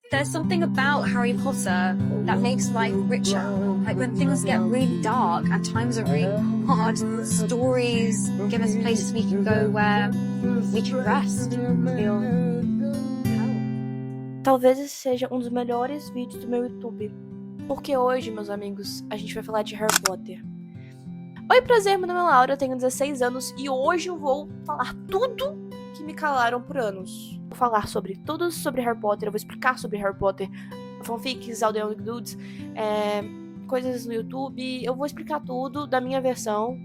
There's something about Harry Potter that makes life richer. Like when things get really dark and times are really hard, stories give us places we can go where we can rest, feel held. Talvez esse seja um dos melhores vídeos do meu YouTube. Porque hoje, meus amigos, a gente vai falar de Harry Potter. Oi, prazer, meu nome é Laura, eu tenho 16 anos e hoje eu vou falar tudo que me calaram por anos. Vou falar sobre tudo sobre Harry Potter, eu vou explicar sobre Harry Potter, fanfics, Audio Dudes, coisas no YouTube, eu vou explicar tudo da minha versão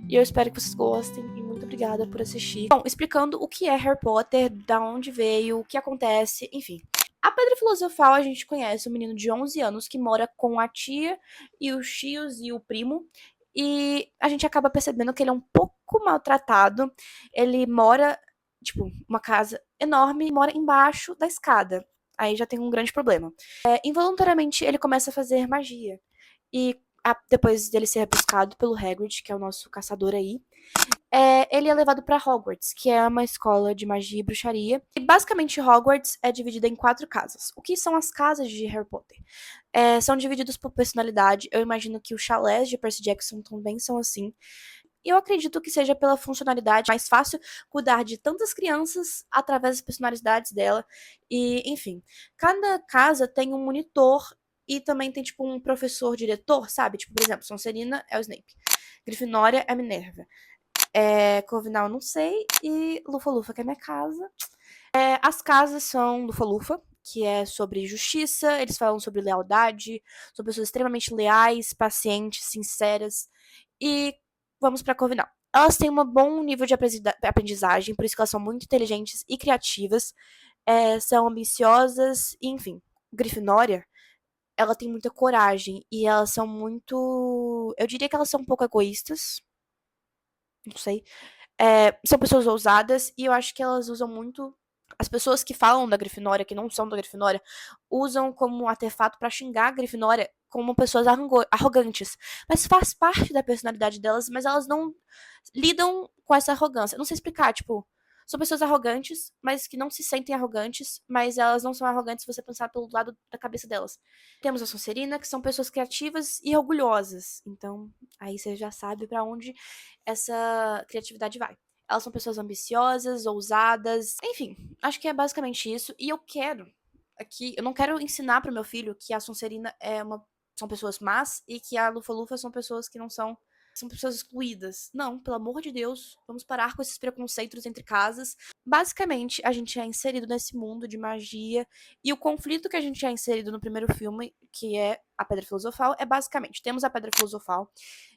e eu espero que vocês gostem e muito obrigada por assistir. Bom, explicando o que é Harry Potter, da onde veio, o que acontece, enfim. A Pedra Filosofal, a gente conhece um menino de 11 anos que mora com a tia e os tios e o primo. E a gente acaba percebendo que ele é um pouco maltratado. Ele mora, tipo, uma casa enorme e mora embaixo da escada. Aí já tem um grande problema. Involuntariamente, ele começa a fazer magia. E depois dele ser buscado pelo Hagrid, que é o nosso caçador aí, ele é levado para Hogwarts, que é uma escola de magia e bruxaria. E basicamente Hogwarts é dividida em 4 casas. O que são as casas de Harry Potter? São divididos por personalidade. Eu imagino que os chalés de Percy Jackson também são assim. E eu acredito que seja pela funcionalidade mais fácil cuidar de tantas crianças através das personalidades dela. E, enfim, cada casa tem um monitor e também tem, tipo, um professor diretor, sabe? Tipo, por exemplo, Sonserina é o Snape. Grifinória é a Minerva. Corvinal não sei. E Lufa-Lufa, que é minha casa. As casas são Lufa-Lufa, que é sobre justiça, eles falam sobre lealdade, são pessoas extremamente leais, pacientes, sinceras. E vamos pra Corvinal. Elas têm um bom nível de aprendizagem, por isso que elas são muito inteligentes e criativas, são ambiciosas, e, enfim. Grifinória, ela tem muita coragem e elas são muito. Eu diria que elas são um pouco egoístas, não sei. São pessoas ousadas e eu acho que elas usam muito. As pessoas que falam da Grifinória, que não são da Grifinória, usam como um artefato pra xingar a Grifinória como pessoas arrogantes. Mas faz parte da personalidade delas, mas elas não lidam com essa arrogância. Não sei explicar, tipo, são pessoas arrogantes, mas que não se sentem arrogantes, mas elas não são arrogantes se você pensar pelo lado da cabeça delas. Temos a Sonserina, que são pessoas criativas e orgulhosas. Então, aí você já sabe pra onde essa criatividade vai. Elas são pessoas ambiciosas, ousadas, enfim, acho que é basicamente isso. E eu quero aqui, eu não quero ensinar pro meu filho que a Sonserina são pessoas más e que a Lufa-Lufa são pessoas que não são pessoas excluídas. Não, pelo amor de Deus, vamos parar com esses preconceitos entre casas. Basicamente, a gente é inserido nesse mundo de magia e o conflito que a gente é inserido no primeiro filme, que é a Pedra Filosofal, é basicamente, temos a Pedra Filosofal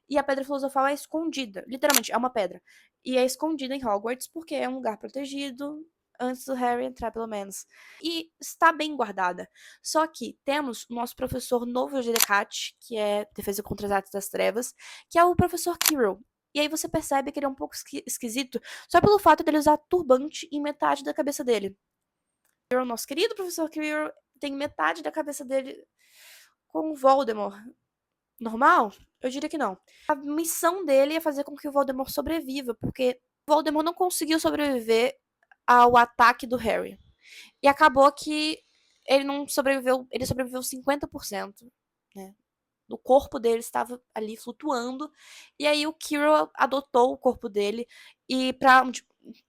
e a Pedra Filosofal é escondida, literalmente, é uma pedra. E é escondida em Hogwarts porque é um lugar protegido, antes do Harry entrar, pelo menos. E está bem guardada. Só que temos o nosso professor novo de Decat, que é Defesa contra as Artes das Trevas, que é o professor Quirrell. E aí você percebe que ele é um pouco esquisito só pelo fato dele usar turbante em metade da cabeça dele. O nosso querido professor Quirrell tem metade da cabeça dele com o Voldemort. Normal? Eu diria que não. A missão dele é fazer com que o Voldemort sobreviva, porque o Voldemort não conseguiu sobreviver ao ataque do Harry. E acabou que ele não sobreviveu, ele sobreviveu 50%, né? O corpo dele estava ali flutuando, e aí o Quirrell adotou o corpo dele e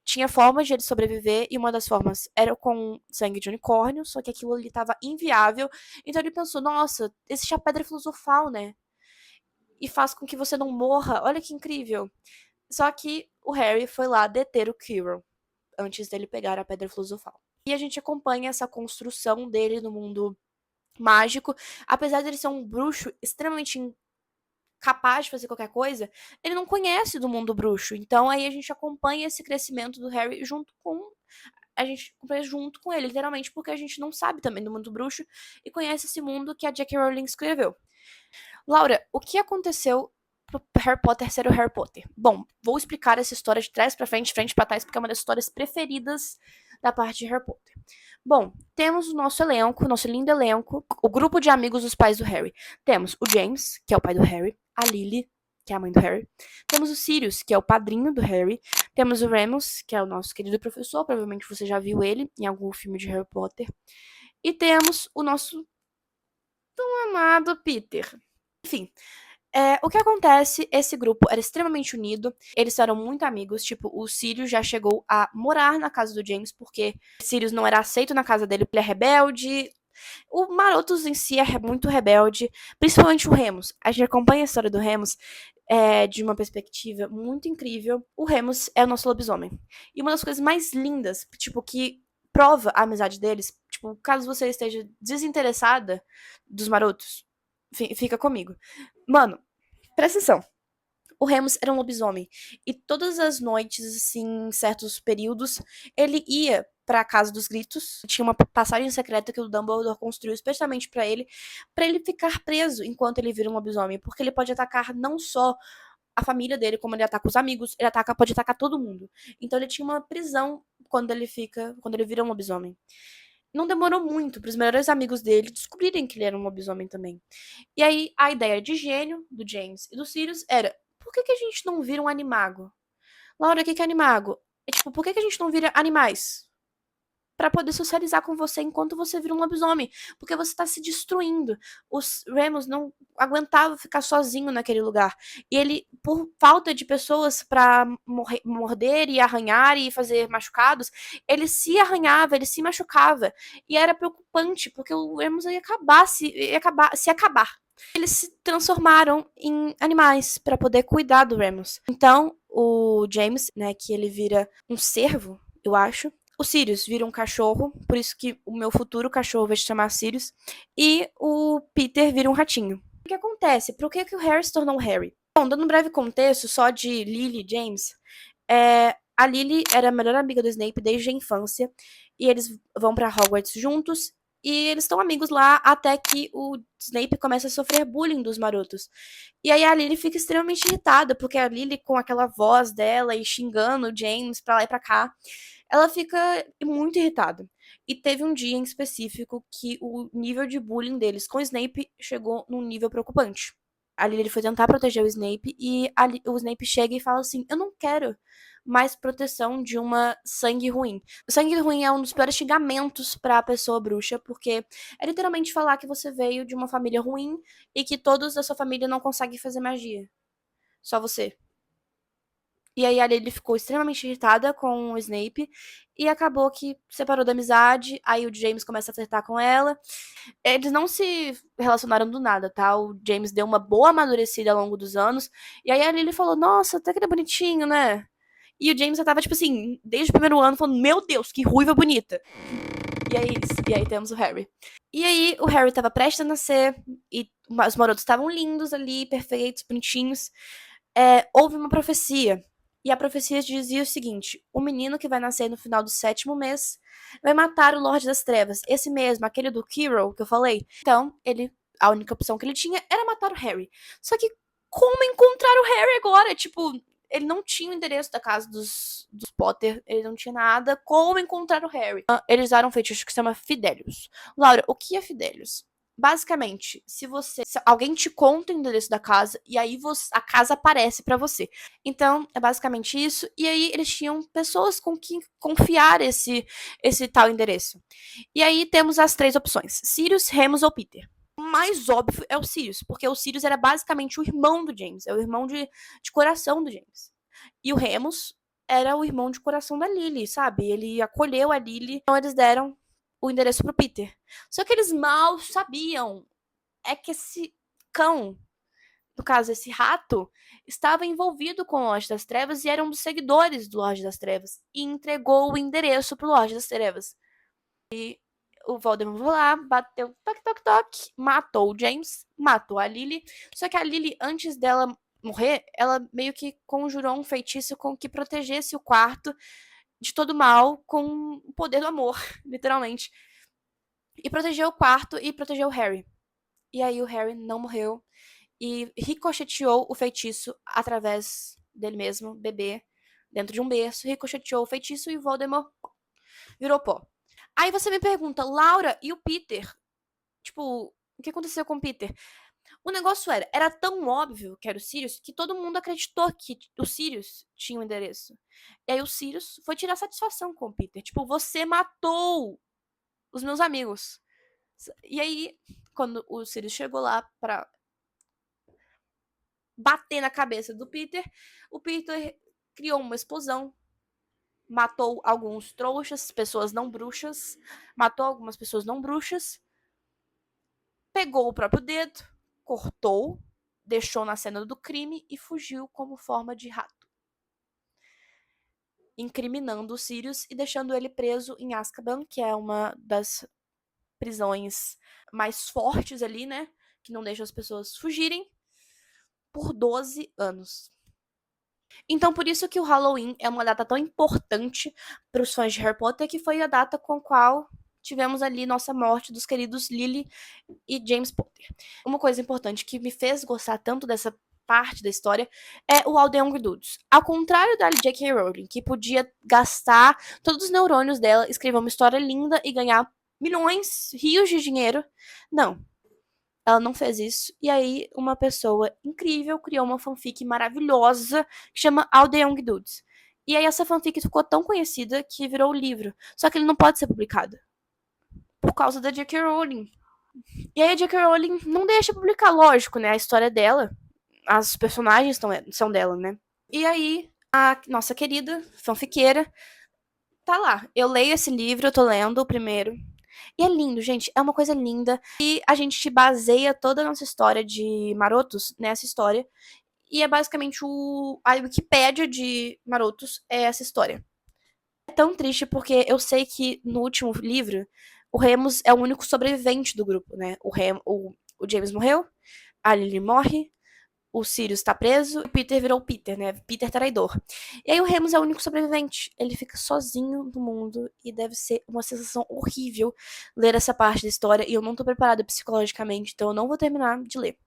tinha formas de ele sobreviver, e uma das formas era com sangue de unicórnio, só que aquilo ali estava inviável. Então ele pensou, nossa, existe a pedra filosofal, né? E faz com que você não morra. Olha que incrível. Só que o Harry foi lá deter o Quirrell antes dele pegar a Pedra Filosofal. E a gente acompanha essa construção dele no mundo mágico. Apesar dele ser um bruxo extremamente capaz de fazer qualquer coisa, ele não conhece do mundo bruxo. Então aí a gente acompanha esse crescimento do Harry junto com ele, literalmente, porque a gente não sabe também do mundo bruxo e conhece esse mundo que a J.K. Rowling escreveu. Laura, o que aconteceu pro Harry Potter ser o Harry Potter? Bom, vou explicar essa história de trás pra frente pra trás, porque é uma das histórias preferidas da parte de Harry Potter. Bom, temos o nosso elenco, nosso lindo elenco, o grupo de amigos dos pais do Harry. Temos o James, que é o pai do Harry, a Lily, que é a mãe do Harry. Temos o Sirius, que é o padrinho do Harry. Temos o Remus, que é o nosso querido professor, provavelmente você já viu ele em algum filme de Harry Potter. E temos o nosso tão amado Peter. Enfim, o que acontece, esse grupo era extremamente unido, eles eram muito amigos, tipo, o Sirius já chegou a morar na casa do James, porque Sirius não era aceito na casa dele, porque ele é rebelde. O Marotos em si é muito rebelde, principalmente o Remus. A gente acompanha a história do Remus de uma perspectiva muito incrível. O Remus é o nosso lobisomem. E uma das coisas mais lindas, tipo, que prova a amizade deles, tipo, caso você esteja desinteressada dos Marotos, fica comigo. Mano, presta atenção. O Remus era um lobisomem. E todas as noites, assim, em certos períodos, ele ia pra Casa dos Gritos. Tinha uma passagem secreta que o Dumbledore construiu especialmente pra ele ficar preso enquanto ele vira um lobisomem. Porque ele pode atacar não só a família dele, como ele ataca os amigos, pode atacar todo mundo. Então ele tinha uma prisão quando ele vira um lobisomem. Não demorou muito para os melhores amigos dele descobrirem que ele era um lobisomem também. E aí, a ideia de gênio do James e do Sirius era: por que a gente não vira um animago? Laura, o que é animago? É tipo, por que a gente não vira animais? Pra poder socializar com você enquanto você vira um lobisomem. Porque você tá se destruindo. Os Remus não aguentava ficar sozinho naquele lugar. E ele, por falta de pessoas pra morder e arranhar e fazer machucados, ele se arranhava, ele se machucava. E era preocupante, porque o Remus ia acabar. Eles se transformaram em animais pra poder cuidar do Remus. Então, o James, né, que ele vira um cervo, eu acho. O Sirius vira um cachorro, por isso que o meu futuro cachorro vai se chamar Sirius. E o Peter vira um ratinho. O que acontece? Por que o Harry se tornou um Harry? Bom, dando um breve contexto só de Lily e James, a Lily era a melhor amiga do Snape desde a infância, e eles vão pra Hogwarts juntos, e eles estão amigos lá até que o Snape começa a sofrer bullying dos marotos. E aí a Lily fica extremamente irritada, porque a Lily, com aquela voz dela e xingando o James pra lá e pra cá, ela fica muito irritada. E teve um dia em específico que o nível de bullying deles com o Snape chegou num nível preocupante. A Lily foi tentar proteger o Snape e o Snape chega e fala assim: eu não quero mais proteção de uma sangue ruim. O sangue ruim é um dos piores xingamentos pra pessoa bruxa, porque é literalmente falar que você veio de uma família ruim e que todos da sua família não conseguem fazer magia. Só você. E aí a Lily ficou extremamente irritada com o Snape e acabou que separou da amizade. Aí o James começa a flertar com ela. Eles não se relacionaram do nada, tá? O James deu uma boa amadurecida ao longo dos anos. E aí a Lily falou: Nossa, até que ele é bonitinho, né? E o James já tava, tipo assim, desde o primeiro ano, falando: Meu Deus, que ruiva bonita. E é isso. E aí temos o Harry. E aí o Harry tava prestes a nascer. E os marotos estavam lindos ali, perfeitos, bonitinhos. Houve uma profecia. E a profecia dizia o seguinte: o menino que vai nascer no final do 7º mês vai matar o Lorde das Trevas. Esse mesmo, aquele do Quirrell que eu falei. Então, a única opção que ele tinha era matar o Harry. Só que como encontrar o Harry agora? Tipo, ele não tinha o endereço da casa dos Potter, ele não tinha nada. Como encontrar o Harry? Eles usaram um feitiço que se chama Fidelius. Laura, o que é Fidelius? Basicamente, se alguém te conta o endereço da casa e aí a casa aparece pra você. Então, é basicamente isso. E aí eles tinham pessoas com quem confiar esse tal endereço. E aí temos as 3 opções: Sirius, Remus ou Peter. O mais óbvio é o Sirius, porque o Sirius era basicamente o irmão do James, é o irmão de coração do James. E o Remus era o irmão de coração da Lily, sabe? Ele acolheu a Lily, então eles deram o endereço pro Peter. Só que eles mal sabiam que esse cão, no caso, esse rato, estava envolvido com o Lorde das Trevas e era um dos seguidores do Lorde das Trevas. E entregou o endereço pro Lorde das Trevas. E o Voldemort foi lá, bateu toque, toque, toque, matou o James, matou a Lily. Só que a Lily, antes dela morrer, ela meio que conjurou um feitiço com que protegesse o quarto de todo mal com o poder do amor, literalmente. E protegeu o quarto e protegeu o Harry. E aí o Harry não morreu e ricocheteou o feitiço através dele mesmo, bebê, dentro de um berço, ricocheteou o feitiço e o Voldemort virou pó. Aí você me pergunta: Laura, e o Peter? Tipo, o que aconteceu com o Peter? O negócio era tão óbvio que era o Sirius que todo mundo acreditou que o Sirius tinha o endereço. E aí o Sirius foi tirar satisfação com o Peter. Tipo, você matou os meus amigos. E aí, quando o Sirius chegou lá pra bater na cabeça do Peter, o Peter criou uma explosão, matou alguns trouxas, pessoas não bruxas, matou algumas pessoas não bruxas, pegou o próprio dedo, cortou, deixou na cena do crime e fugiu como forma de rato, incriminando o Sirius e deixando ele preso em Azkaban, que é uma das prisões mais fortes ali, né? Que não deixa as pessoas fugirem, por 12 anos. Então, por isso que o Halloween é uma data tão importante para os fãs de Harry Potter, que foi a data com a qual tivemos ali nossa morte dos queridos Lily e James Potter. Uma coisa importante que me fez gostar tanto dessa parte da história é o All the Young Dudes. Ao contrário da J.K. Rowling, que podia gastar todos os neurônios dela, escrever uma história linda e ganhar milhões, rios de dinheiro, não. Ela não fez isso. E aí, uma pessoa incrível criou uma fanfic maravilhosa que chama All the Young Dudes. E aí, essa fanfic ficou tão conhecida que virou livro. Só que ele não pode ser publicado. Por causa da J.K. Rowling. E aí, a J.K. Rowling não deixa publicar, lógico, né? A história dela. As personagens são dela, né? E aí, a nossa querida fanfiqueira tá lá. Eu leio esse livro, eu tô lendo o primeiro. E é lindo, gente. É uma coisa linda. E a gente baseia toda a nossa história de Marotos nessa história. E é basicamente a Wikipédia de Marotos é essa história. É tão triste porque eu sei que no último livro, o Remus é o único sobrevivente do grupo, né? O James morreu, a Lily morre, o Sirius tá preso, o Peter virou o Peter, né? Peter traidor. E aí o Remus é o único sobrevivente. Ele fica sozinho no mundo e deve ser uma sensação horrível ler essa parte da história. E eu não tô preparada psicologicamente, então eu não vou terminar de ler.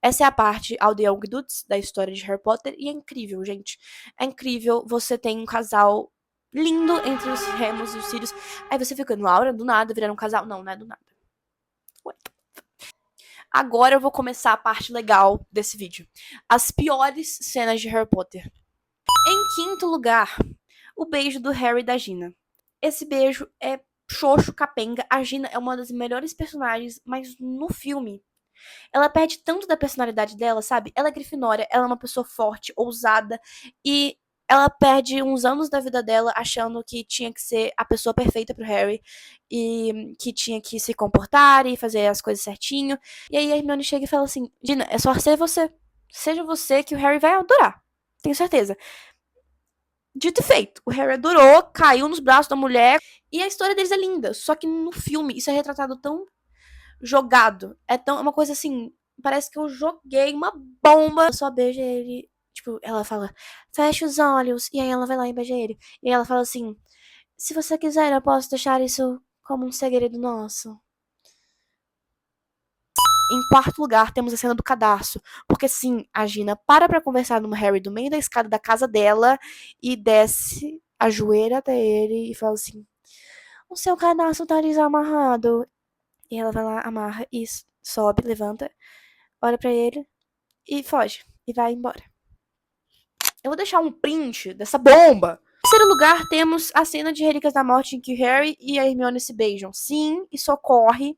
Essa é a parte All the Young Dudes da história de Harry Potter e é incrível, gente. É incrível. Você tem um casal lindo entre os Remus e os Sirius. Aí você fica, Laura, do nada viraram um casal. Não, não é do nada. Ué. Agora eu vou começar a parte legal desse vídeo. As piores cenas de Harry Potter. Em quinto lugar, o beijo do Harry e da Gina. Esse beijo é xoxo, capenga. A Gina é uma das melhores personagens, mas no filme, ela perde tanto da personalidade dela, sabe? Ela é grifinória, ela é uma pessoa forte, ousada, e ela perde uns anos da vida dela achando que tinha que ser a pessoa perfeita pro Harry e que tinha que se comportar e fazer as coisas certinho. E aí a Hermione chega e fala assim: Gina, é só ser você. Seja você que o Harry vai adorar. Tenho certeza. Dito e feito. O Harry adorou, caiu nos braços da mulher. E a história deles é linda. Só que no filme isso é retratado tão jogado. É uma coisa assim. Parece que eu joguei uma bomba. Eu só beijo ele. Tipo, ela fala, fecha os olhos. E aí ela vai lá e beija ele. E aí ela fala assim: se você quiser, eu posso deixar isso como um segredo nosso. Em quarto lugar, temos a cena do cadarço. Porque sim, a Gina para conversar no Harry do meio da escada da casa dela e desce, ajoelha até ele e fala assim: o seu cadastro tá desamarrado. E ela vai lá, amarra e sobe, levanta, olha pra ele e foge. E vai embora. Eu vou deixar um print dessa bomba. Em terceiro lugar, temos a cena de Relíquias da Morte em que Harry e a Hermione se beijam. Sim, isso ocorre.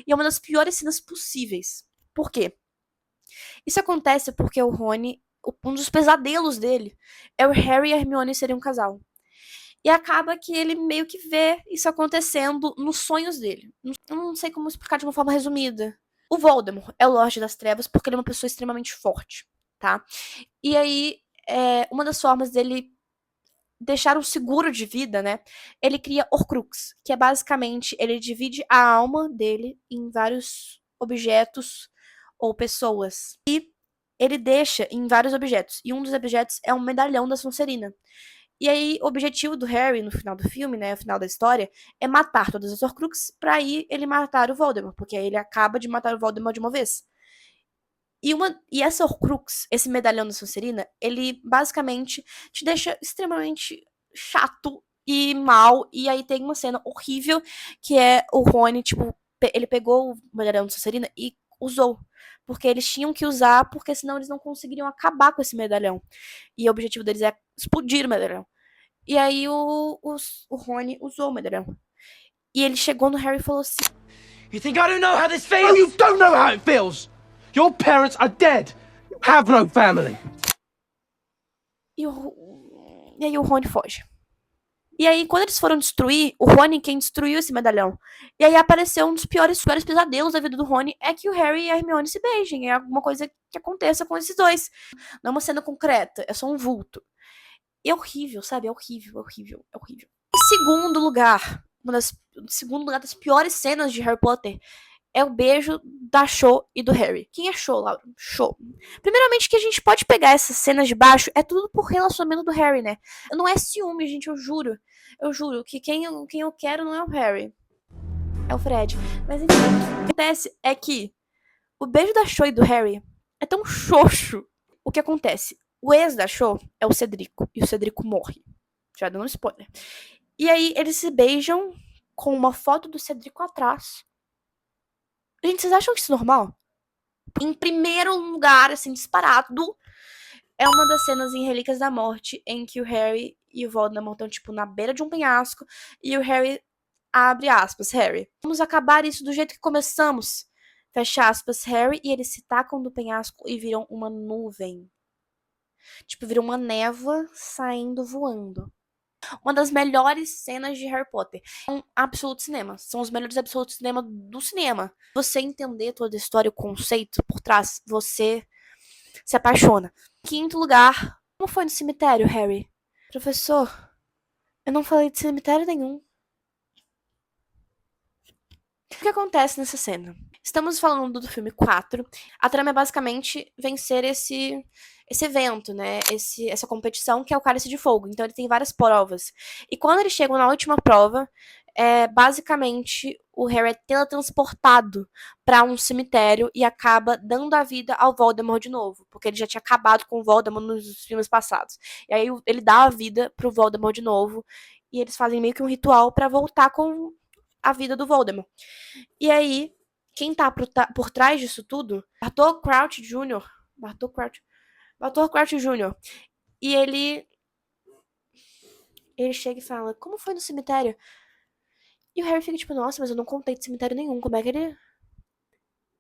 E é uma das piores cenas possíveis. Por quê? Isso acontece porque o Rony, um dos pesadelos dele, é o Harry e a Hermione serem um casal. E acaba que ele meio que vê isso acontecendo nos sonhos dele. Eu não sei como explicar de uma forma resumida. O Voldemort é o Lorde das Trevas porque ele é uma pessoa extremamente forte, tá? E aí, uma das formas dele deixar um seguro de vida, né? Ele cria Horcrux, que é basicamente, ele divide a alma dele em vários objetos ou pessoas. E ele deixa em vários objetos. E um dos objetos é um medalhão da Sonserina. E aí, o objetivo do Harry no final do filme, né, no final da história, é matar todas as Horcruxes pra aí ele matar o Voldemort, porque aí ele acaba de matar o Voldemort de uma vez. E essa Horcrux, esse medalhão da Sonserina, ele basicamente te deixa extremamente chato e mal. E aí tem uma cena horrível que é o Rony, tipo, ele pegou o medalhão da Sonserina e usou. Porque eles tinham que usar, porque senão eles não conseguiriam acabar com esse medalhão. E o objetivo deles é explodir o medalhão. E aí o Rony usou o medalhão. E ele chegou no Harry e falou assim: You think I don't know how this feels? No, you don't know how it feels! Your parents are dead! You have no family! E aí o Rony foge. E aí, quando eles foram destruir, o Rony quem destruiu esse medalhão. E aí apareceu um dos piores pesadelos da vida do Rony, é que o Harry e a Hermione se beijem. É alguma coisa que aconteça com esses dois. Não é uma cena concreta, é só um vulto. E é horrível, sabe? É horrível, é horrível, é horrível. Em segundo lugar, das piores cenas de Harry Potter é o beijo da Cho e do Harry. Quem é Cho, Laura? Cho. Primeiramente, que a gente pode pegar essas cenas de baixo, é tudo por relacionamento do Harry, né? Não é ciúme, gente, eu juro. Eu juro que quem eu quero não é o Harry. É o Fred. Mas enfim, o que acontece é que o beijo da Cho e do Harry é tão xoxo. O que acontece? O ex da Cho é o Cedrico. E o Cedrico morre. Já dando um spoiler. E aí, eles se beijam com uma foto do Cedrico atrás. Gente, vocês acham que isso é normal? Em primeiro lugar, assim, disparado, é uma das cenas em Relíquias da Morte em que o Harry e o Voldemort estão, tipo, na beira de um penhasco e o Harry abre aspas, Harry. Vamos acabar isso do jeito que começamos. Fecha aspas, Harry, e eles se tacam do penhasco e viram uma nuvem. Tipo, viram uma névoa saindo voando. Uma das melhores cenas de Harry Potter. É um absoluto cinema. São os melhores absolutos cinema do cinema. Você entender toda a história, o conceito por trás, você se apaixona. Quinto lugar, como foi no cemitério, Harry? Professor, eu não falei de cemitério nenhum. O que acontece nessa cena? Estamos falando do filme 4. A trama é basicamente vencer esse evento, né? Essa competição que é o Cálice de Fogo. Então ele tem várias provas. E quando eles chegam na última prova, basicamente o Harry é teletransportado para um cemitério e acaba dando a vida ao Voldemort de novo. Porque ele já tinha acabado com o Voldemort nos filmes passados. E aí ele dá a vida pro Voldemort de novo. E eles fazem meio que um ritual para voltar com a vida do Voldemort. E aí, quem tá por trás disso tudo? Bartol Crouch Jr. Bartol Crouch Jr. E ele chega e fala, como foi no cemitério? E o Harry fica tipo, nossa, mas eu não contei de cemitério nenhum, como é que ele...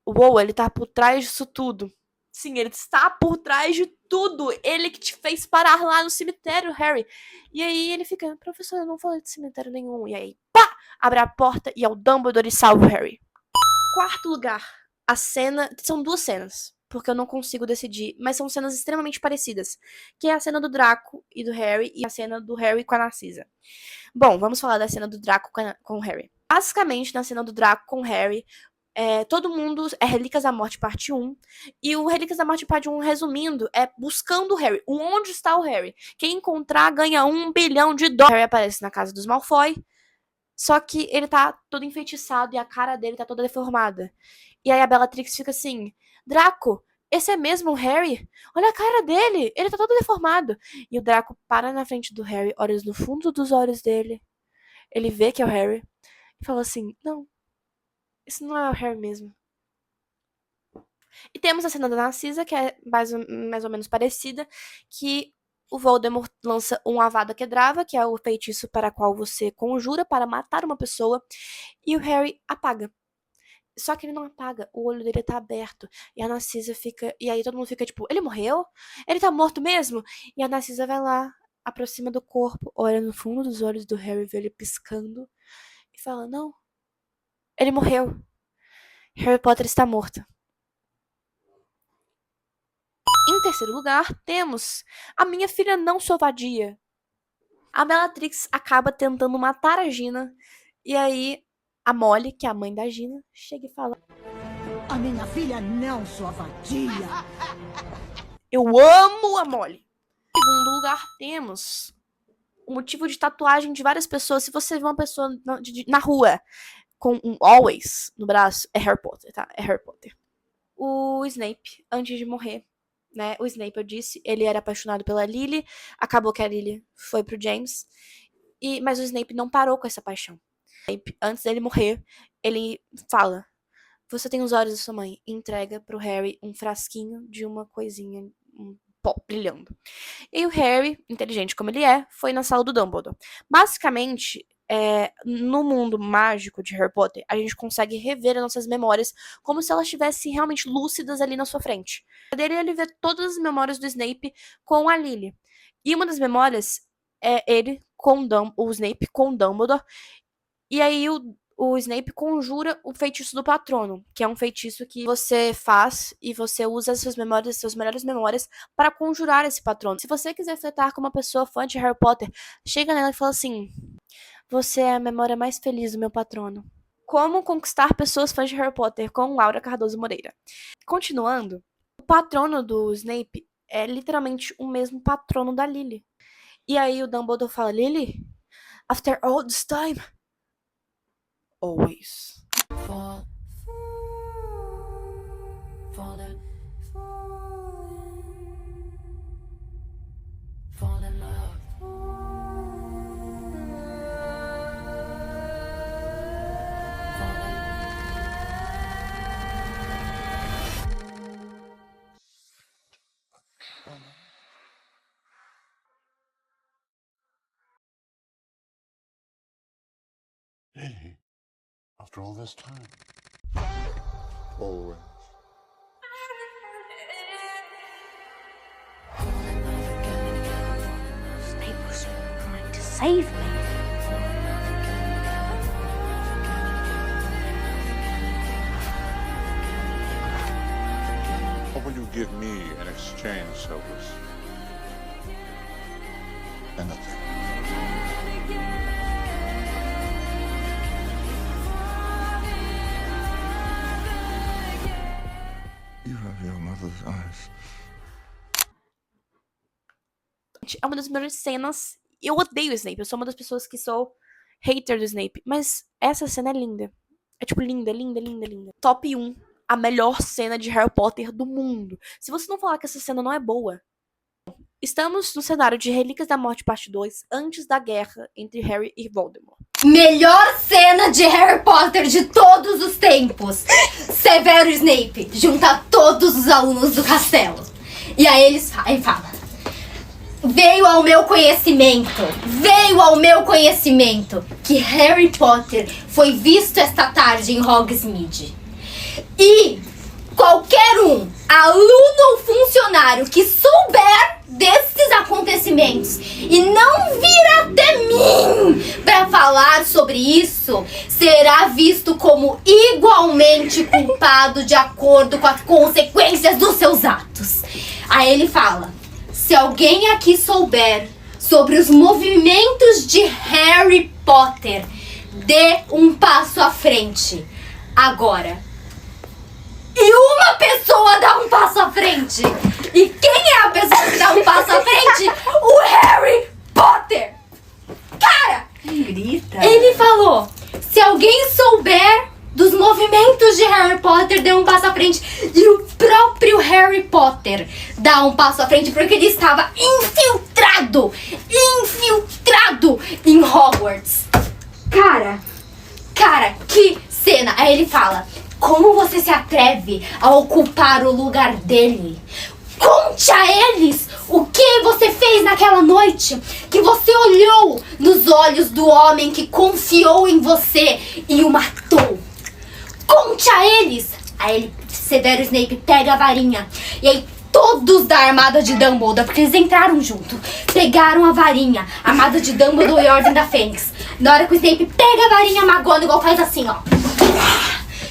Uou, ele tá por trás disso tudo. Sim, ele está por trás de tudo. Ele que te fez parar lá no cemitério, Harry. E aí ele fica, professor, eu não falei de cemitério nenhum. E aí, pá! Abre a porta e é o Dumbledore e salva o Harry. Quarto lugar, a cena... São duas cenas, porque eu não consigo decidir, mas são cenas extremamente parecidas. Que é a cena do Draco e do Harry e a cena do Harry com a Narcisa. Bom, vamos falar da cena do Draco com o Harry. Basicamente, na cena do Draco com o Harry... todo mundo é Relíquias da Morte parte 1. E o Relíquias da Morte parte 1, resumindo, é buscando o Harry. Onde está o Harry? Quem encontrar ganha $1 bilhão. O Harry aparece na casa dos Malfoy. Só que ele tá todo enfeitiçado e a cara dele tá toda deformada. E aí a Bellatrix fica assim, Draco, esse é mesmo o Harry? Olha a cara dele, ele tá todo deformado. E o Draco para na frente do Harry, olha no fundo dos olhos dele. Ele vê que é o Harry e fala assim, não, isso não é o Harry mesmo. E temos a cena da Narcisa, que é mais ou menos parecida, que o Voldemort lança um Avada Kedavra, que é o feitiço para qual você conjura para matar uma pessoa, e o Harry apaga. Só que ele não apaga, o olho dele tá aberto, e a Narcisa fica... E aí todo mundo fica tipo, ele morreu? Ele tá morto mesmo? E a Narcisa vai lá, aproxima do corpo, olha no fundo dos olhos do Harry, vê ele piscando, e fala, não, ele morreu. Harry Potter está morto. Em terceiro lugar, temos A Minha Filha Não Sou Vadia. A Bellatrix acaba tentando matar a Gina. E aí, a Molly, que é a mãe da Gina, chega e fala... A minha filha não sou vadia. Eu amo a Molly. Em segundo lugar, temos o motivo de tatuagem de várias pessoas. Se você vê uma pessoa na rua com um always no braço, é Harry Potter, tá? É Harry Potter. O Snape, antes de morrer, né? O Snape, eu disse, ele era apaixonado pela Lily, acabou que a Lily foi pro James, mas o Snape não parou com essa paixão. Snape, antes dele morrer, ele fala, você tem os olhos da sua mãe, e entrega pro Harry um frasquinho de uma coisinha, um pó brilhando. E o Harry, inteligente como ele é, foi na sala do Dumbledore. Basicamente, no mundo mágico de Harry Potter, a gente consegue rever as nossas memórias como se elas estivessem realmente lúcidas ali na sua frente. Ele vê todas as memórias do Snape com a Lily. E uma das memórias é ele com o Snape com Dumbledore. E aí o Snape conjura o feitiço do patrono, que é um feitiço que você faz e você usa as suas memórias, as suas melhores memórias, para conjurar esse patrono. Se você quiser flertar com uma pessoa fã de Harry Potter, chega nela e fala assim: você é a memória mais feliz do meu patrono. Como conquistar pessoas fãs de Harry Potter, com Laura Cardoso Moreira. Continuando, o patrono do Snape é literalmente o mesmo patrono da Lily. E aí o Dumbledore fala: Lily, after all this time, always. Fall, falling, fall in love. Lily, after all this time. Always. Snape was trying to save me. What will you give me in exchange, Silvers? Anything. You have your mother's eyes. É uma das melhores cenas. Eu odeio o Snape. Eu sou uma das pessoas que sou hater do Snape. Mas essa cena é linda. É tipo linda, linda, linda, linda. Top 1. A melhor cena de Harry Potter do mundo. Se você não falar que essa cena não é boa. Estamos no cenário de Relíquias da Morte parte 2, antes da guerra entre Harry e Voldemort. Melhor cena de Harry Potter de todos os tempos. Severo Snape junta todos os alunos do castelo. E aí ele fala: veio ao meu conhecimento que Harry Potter foi visto esta tarde em Hogsmeade. E qualquer aluno ou funcionário que souber desses acontecimentos e não vir até mim para falar sobre isso, será visto como igualmente culpado de acordo com as consequências dos seus atos. Aí ele fala: se alguém aqui souber sobre os movimentos de Harry Potter, dê um passo à frente. Agora. E uma pessoa dá um passo à frente. E quem é a pessoa que dá um passo à frente? O Harry Potter. Cara, Grita. ele falou: se alguém souber dos movimentos de Harry Potter, dê um passo à frente. E o próprio Harry Potter dá um passo à frente porque ele estava infiltrado em Hogwarts. Cara, que cena. Aí ele fala: como você se atreve a ocupar o lugar dele? Conte a eles o que você fez naquela noite, que você olhou nos olhos do homem que confiou em você e o matou. Conte a eles. Aí Severo Snape pega a varinha e aí todos da armada de Dumbledore, porque eles entraram junto, pegaram a varinha, armada de Dumbledore e Ordem da Fênix. Na hora que o Snape pega a varinha, a McGonagall faz assim, ó.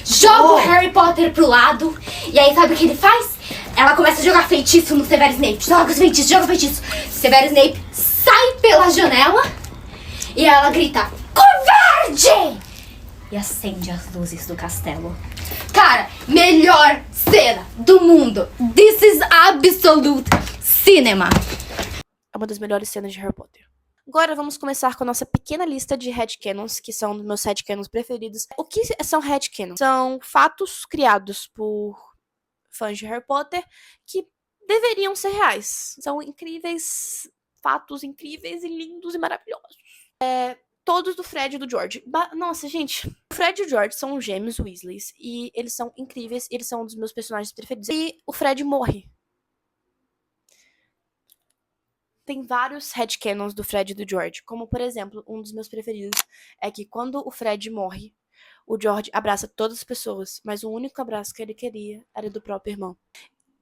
Joga o Harry Potter pro lado. E aí sabe o que ele faz? Ela começa a jogar feitiço no Severo Snape. Joga feitiço. Severo Snape sai pela janela e ela grita: covarde! E acende as luzes do castelo. Cara, melhor cena do mundo. This is absolute cinema. É uma das melhores cenas de Harry Potter. Agora vamos começar com a nossa pequena lista de headcanons, que são os meus headcanons preferidos. O que são headcanons? São fatos criados por fãs de Harry Potter que deveriam ser reais. São incríveis, fatos incríveis e lindos e maravilhosos. Todos do Fred e do George. Nossa, gente, o Fred e o George são gêmeos Weasleys e eles são incríveis, eles são um dos meus personagens preferidos. E o Fred morre. Tem vários headcanons do Fred e do George, como, por exemplo, um dos meus preferidos é que quando o Fred morre, o George abraça todas as pessoas, mas o único abraço que ele queria era do próprio irmão.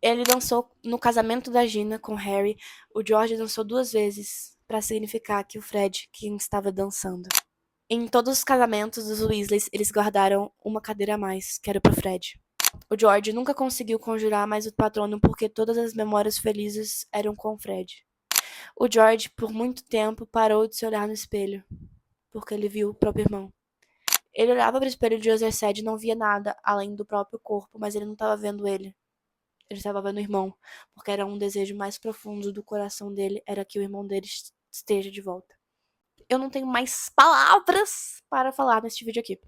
Ele dançou no casamento da Gina com Harry, o George dançou 2 vezes para significar que o Fred quem estava dançando. Em todos os casamentos dos Weasleys, eles guardaram uma cadeira a mais, que era pro Fred. O George nunca conseguiu conjurar mais o patrono porque todas as memórias felizes eram com o Fred. O George, por muito tempo, parou de se olhar no espelho, porque ele viu o próprio irmão. Ele olhava para o espelho de Ozersed e não via nada além do próprio corpo, mas ele não estava vendo ele. Ele estava vendo o irmão, porque era um desejo mais profundo do coração dele, era que o irmão dele esteja de volta. Eu não tenho mais palavras para falar neste vídeo aqui.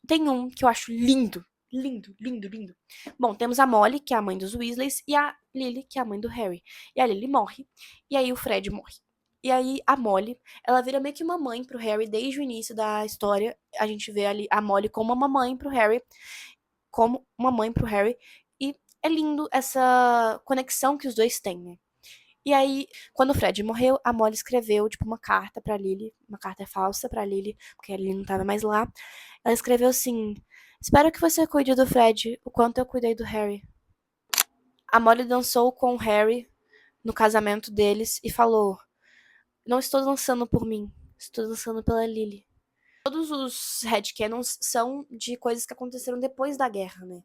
Tem um que eu acho lindo. Lindo, lindo, lindo. Bom, temos a Molly, que é a mãe dos Weasleys, e a Lily, que é a mãe do Harry. E a Lily morre, e aí o Fred morre. E aí a Molly, ela vira meio que uma mãe pro Harry desde o início da história. A gente vê ali a Molly como uma mãe pro Harry, e é lindo essa conexão que os dois têm, né? E aí, quando o Fred morreu, a Molly escreveu, tipo, uma carta pra Lily, uma carta falsa pra Lily, porque a Lily não tava mais lá. Ela escreveu assim: espero que você cuide do Fred, o quanto eu cuidei do Harry. A Molly dançou com o Harry no casamento deles e falou: não estou dançando por mim, estou dançando pela Lily. Todos os headcanons são de coisas que aconteceram depois da guerra, né?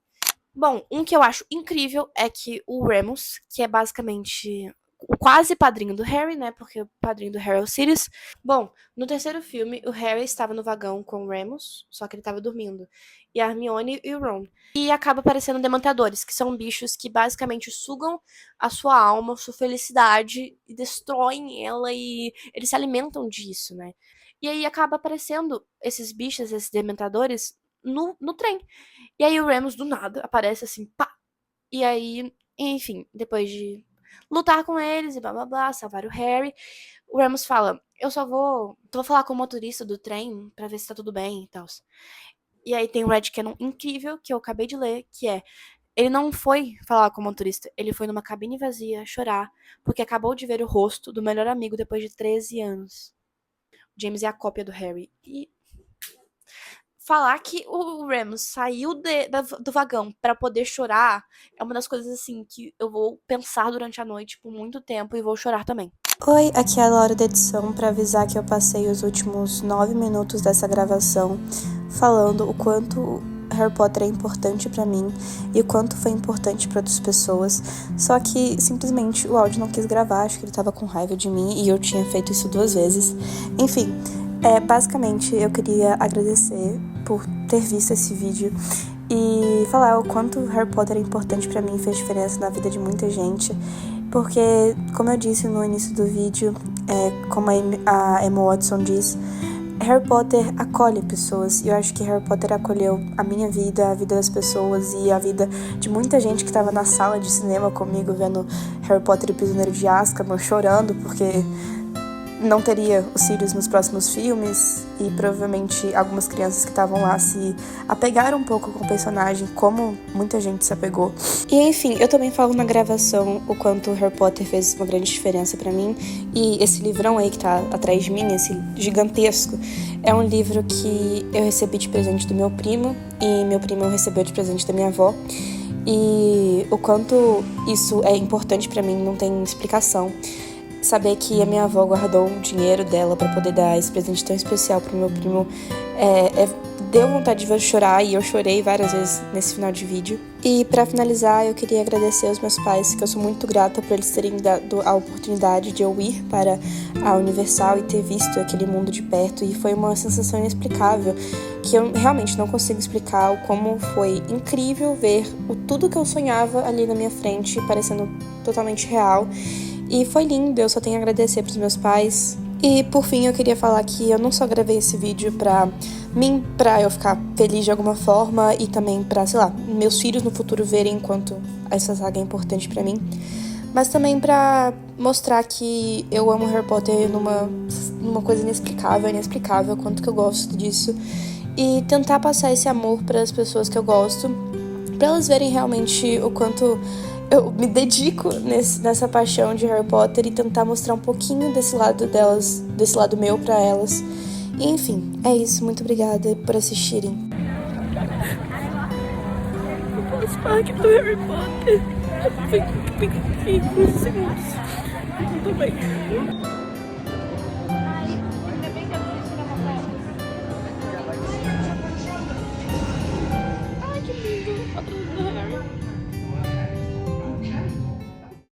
Bom, um que eu acho incrível é que o Remus, que é basicamente o quase padrinho do Harry, né? Porque o padrinho do Harry é o Sirius. Bom, no terceiro filme, o Harry estava no vagão com o Remus, só que ele estava dormindo. E a Hermione e o Ron. E acaba aparecendo dementadores, que são bichos que basicamente sugam a sua alma, sua felicidade, e destroem ela, e eles se alimentam disso, né? E aí acaba aparecendo esses bichos, esses dementadores, no trem. E aí o Remus, do nada, aparece assim, pá! E aí, enfim, depois de lutar com eles e blá blá blá, salvar o Harry, o Remus fala: eu só vou falar com o motorista do trem pra ver se tá tudo bem e tal. E aí tem um headcanon incrível que eu acabei de ler, que é: ele não foi falar com o motorista, ele foi numa cabine vazia chorar, porque acabou de ver o rosto do melhor amigo depois de 13 anos. O James é a cópia do Harry. E falar que o Remus saiu do vagão pra poder chorar é uma das coisas, assim, que eu vou pensar durante a noite por muito tempo e vou chorar também. Oi, aqui é a Laura da edição pra avisar que eu passei os últimos 9 minutos dessa gravação falando o quanto Harry Potter é importante pra mim e o quanto foi importante pra outras pessoas, só que simplesmente o áudio não quis gravar, acho que ele tava com raiva de mim e eu tinha feito isso 2 vezes. Enfim, basicamente eu queria agradecer por ter visto esse vídeo e falar o quanto Harry Potter é importante pra mim e fez diferença na vida de muita gente, porque, como eu disse no início do vídeo, como a Emma Watson diz, Harry Potter acolhe pessoas, e eu acho que Harry Potter acolheu a minha vida, a vida das pessoas e a vida de muita gente que estava na sala de cinema comigo vendo Harry Potter e o Prisioneiro de Azkaban, chorando porque não teria o Sirius nos próximos filmes, e provavelmente algumas crianças que estavam lá se apegaram um pouco com o personagem, como muita gente se apegou. E enfim, eu também falo na gravação o quanto Harry Potter fez uma grande diferença pra mim, e esse livrão aí que tá atrás de mim, esse gigantesco, é um livro que eu recebi de presente do meu primo, e meu primo recebeu de presente da minha avó, e o quanto isso é importante pra mim não tem explicação. Saber que a minha avó guardou o dinheiro dela pra poder dar esse presente tão especial pro meu primo deu vontade de ver eu chorar, e eu chorei várias vezes nesse final de vídeo. E pra finalizar, eu queria agradecer aos meus pais, que eu sou muito grata por eles terem dado a oportunidade de eu ir para a Universal e ter visto aquele mundo de perto, e foi uma sensação inexplicável, que eu realmente não consigo explicar o como foi incrível ver tudo que eu sonhava ali na minha frente, parecendo totalmente real. E foi lindo, eu só tenho a agradecer pros meus pais. E por fim, eu queria falar que eu não só gravei esse vídeo pra mim, pra eu ficar feliz de alguma forma, e também pra, sei lá, meus filhos no futuro verem quanto essa saga é importante pra mim, mas também pra mostrar que eu amo Harry Potter numa coisa inexplicável, quanto que eu gosto disso, e tentar passar esse amor pras pessoas que eu gosto, pra elas verem realmente o quanto eu me dedico nessa paixão de Harry Potter e tentar mostrar um pouquinho desse lado delas, desse lado meu pra elas. E, enfim, é isso. Muito obrigada por assistirem. Eu faço parte do Harry Potter. Fico 5 segundos. Tudo bem.